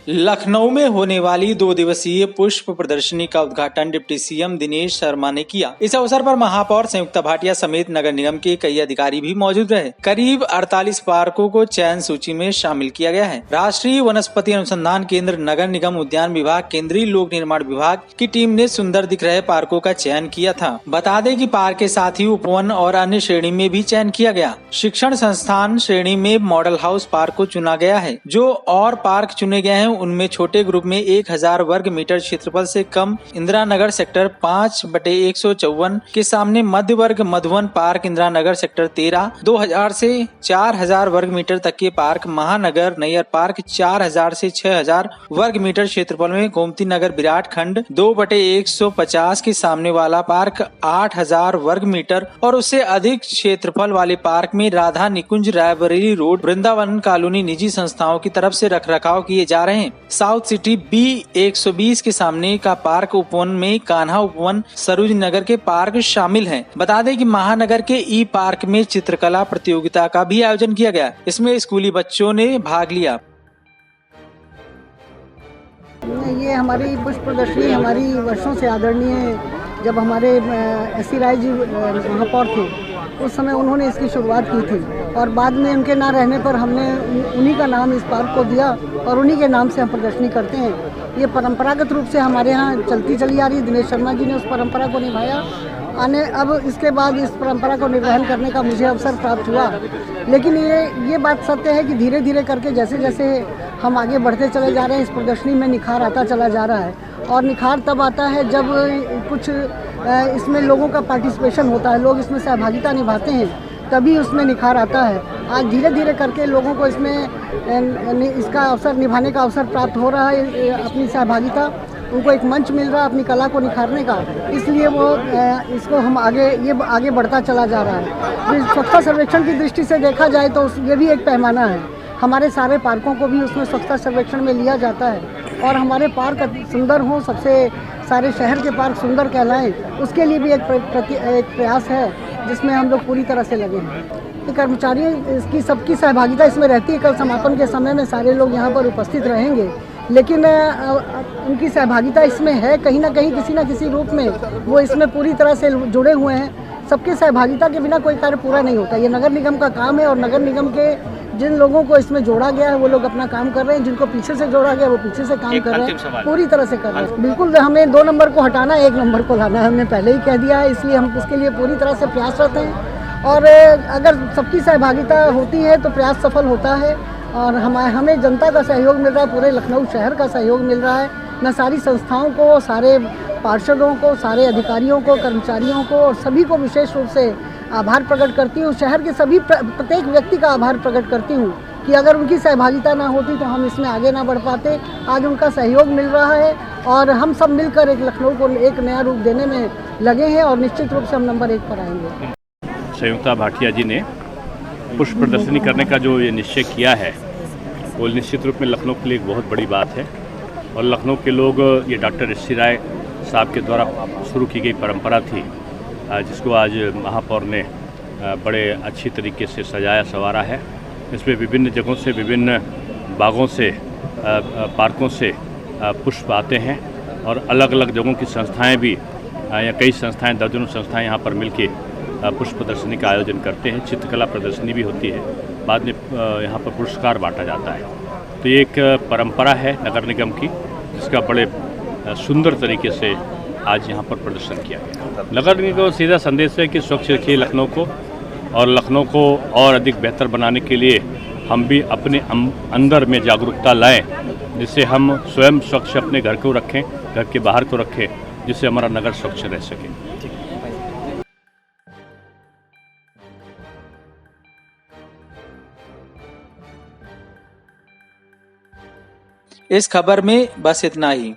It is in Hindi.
लखनऊ में होने वाली 2 दिवसीय पुष्प प्रदर्शनी का उद्घाटन डिप्टी सीएम दिनेश शर्मा ने किया। इस अवसर पर महापौर संयुक्ता भाटिया समेत नगर निगम के कई अधिकारी भी मौजूद रहे। करीब 48 पार्कों को चयन सूची में शामिल किया गया है। राष्ट्रीय वनस्पति अनुसंधान केंद्र, नगर निगम उद्यान विभाग, केंद्रीय लोक निर्माण विभाग की टीम ने सुंदर दिख रहे पार्कों का चयन किया था। बता दें कि पार्क के साथ ही उपवन और अन्य श्रेणी में भी चयन किया गया। शिक्षण संस्थान श्रेणी में मॉडल हाउस पार्क को चुना गया है। जो और पार्क चुने गए हैं उनमें छोटे ग्रुप में 1000 वर्ग मीटर क्षेत्रफल से कम इंदिरा नगर सेक्टर 5/154 के सामने मध्य वर्ग मधुवन पार्क इंदिरा नगर सेक्टर 13 2000 से 4000 वर्ग मीटर तक के पार्क महानगर नैयर पार्क 4000 से 6000 वर्ग मीटर क्षेत्रफल में गोमती नगर विराट खंड 2/150 के सामने वाला पार्क 8000 वर्ग मीटर और उससे अधिक क्षेत्रफल वाले पार्क में राधा निकुंज रायबरेली रोड वृंदावन कॉलोनी निजी संस्थाओं की तरफ से रखरखाव किए जा रहे हैं। साउथ सिटी B120 के सामने का पार्क उपवन में कान्हा उपवन सरोज नगर के पार्क शामिल हैं। बता दें कि महानगर के ई पार्क में चित्रकला प्रतियोगिता का भी आयोजन किया गया। इसमें स्कूली बच्चों ने भाग लिया। ये हमारी पुष्प प्रदर्शनी हमारी वर्षों से आदरणीय, जब हमारे एस.सी. राय जी महापौर थे उस समय उन्होंने इसकी शुरुआत की थी और बाद में उनके ना रहने पर हमने उन्हीं का नाम इस पार्क को दिया और उन्हीं के नाम से हम प्रदर्शनी करते हैं। ये परंपरागत रूप से हमारे यहाँ चलती चली आ रही है। दिनेश शर्मा जी ने उस परंपरा को निभाया। अब इसके बाद इस परंपरा को निर्वहन करने का मुझे अवसर प्राप्त हुआ। लेकिन ये बात सत्य है कि धीरे धीरे करके जैसे जैसे हम आगे बढ़ते चले जा रहे हैं, इस प्रदर्शनी में निखार आता चला जा रहा है। और निखार तब आता है जब कुछ इसमें लोगों का पार्टिसिपेशन होता है, लोग इसमें सहभागिता निभाते हैं, तभी उसमें निखार आता है। आज धीरे धीरे करके लोगों को इसमें इसका अवसर निभाने का अवसर प्राप्त हो रहा है। अपनी सहभागिता, उनको एक मंच मिल रहा है अपनी कला को निखारने का, इसलिए वो इसको हम आगे बढ़ता चला जा रहा है। स्वच्छता सर्वेक्षण की दृष्टि से देखा जाए तो ये भी एक पैमाना है। हमारे सारे पार्कों को भी उसमें स्वच्छता सर्वेक्षण में लिया जाता है और हमारे पार्क सुंदर हों, सबसे सारे शहर के पार्क सुंदर कहलाएं, उसके लिए भी एक प्रयास है जिसमें हम लोग पूरी तरह से लगे हैं। कर्मचारियों इसकी सबकी सहभागिता इसमें रहती है। कल समापन के समय में सारे लोग यहाँ पर उपस्थित रहेंगे, लेकिन उनकी सहभागिता इसमें है कहीं ना कहीं, किसी न किसी रूप में वो इसमें पूरी तरह से जुड़े हुए हैं। सबके सहभागिता के बिना कोई कार्य पूरा नहीं होता। ये नगर निगम का काम है और नगर निगम के जिन लोगों को इसमें जोड़ा गया है वो लोग अपना काम कर रहे हैं, जिनको पीछे से जोड़ा गया वो पीछे से काम कर रहे हैं, पूरी तरह से कर रहे हैं। बिल्कुल हमें 2 नंबर को हटाना है, 1 नंबर को लाना है, हमने पहले ही कह दिया है। इसलिए हम इसके लिए पूरी तरह से प्रयासरत हैं और अगर सबकी सहभागिता होती है तो प्रयास सफल होता है और हमें जनता का सहयोग मिल रहा है, पूरे लखनऊ शहर का सहयोग मिल रहा है। मैं सारी संस्थाओं को, सारे पार्षदों को, सारे अधिकारियों को, कर्मचारियों को और सभी को विशेष रूप से आभार प्रकट करती हूँ। शहर के सभी प्रत्येक व्यक्ति का आभार प्रकट करती हूँ कि अगर उनकी सहभागिता ना होती तो हम इसमें आगे ना बढ़ पाते। आज उनका सहयोग मिल रहा है और हम सब मिलकर एक लखनऊ को एक नया रूप देने में लगे हैं और निश्चित रूप से हम नंबर 1 पर आएंगे। संयुक्ता भाटिया जी ने पुष्प प्रदर्शनी करने का जो ये निश्चय किया है वो निश्चित रूप में लखनऊ के लिए एक बहुत बड़ी बात है और लखनऊ के लोग, ये डॉक्टर एस.सी. राय साहब के द्वारा शुरू की गई परंपरा थी जिसको आज महापौर ने बड़े अच्छी तरीके से सजाया संवारा है। इसमें विभिन्न जगहों से, विभिन्न बागों से, पार्कों से पुष्प आते हैं और अलग अलग जगहों की संस्थाएं भी, या कई संस्थाएं, दर्जनों संस्थाएं यहाँ पर मिलके पुष्प प्रदर्शनी का आयोजन करते हैं। चित्रकला प्रदर्शनी भी होती है, बाद में यहाँ पर पुरस्कार बांटा जाता है। तो ये एक परंपरा है नगर निगम की जिसका बड़े सुंदर तरीके से आज यहाँ पर प्रदर्शन किया गया। नगर निगम का सीधा संदेश है कि स्वच्छ रखिए लखनऊ को और लखनऊ को और अधिक बेहतर बनाने के लिए हम भी अपने अंदर में जागरूकता लाएं, जिससे हम स्वयं स्वच्छ अपने घर को रखें, घर के बाहर को रखें, जिससे हमारा नगर स्वच्छ रह सके। इस खबर में बस इतना ही।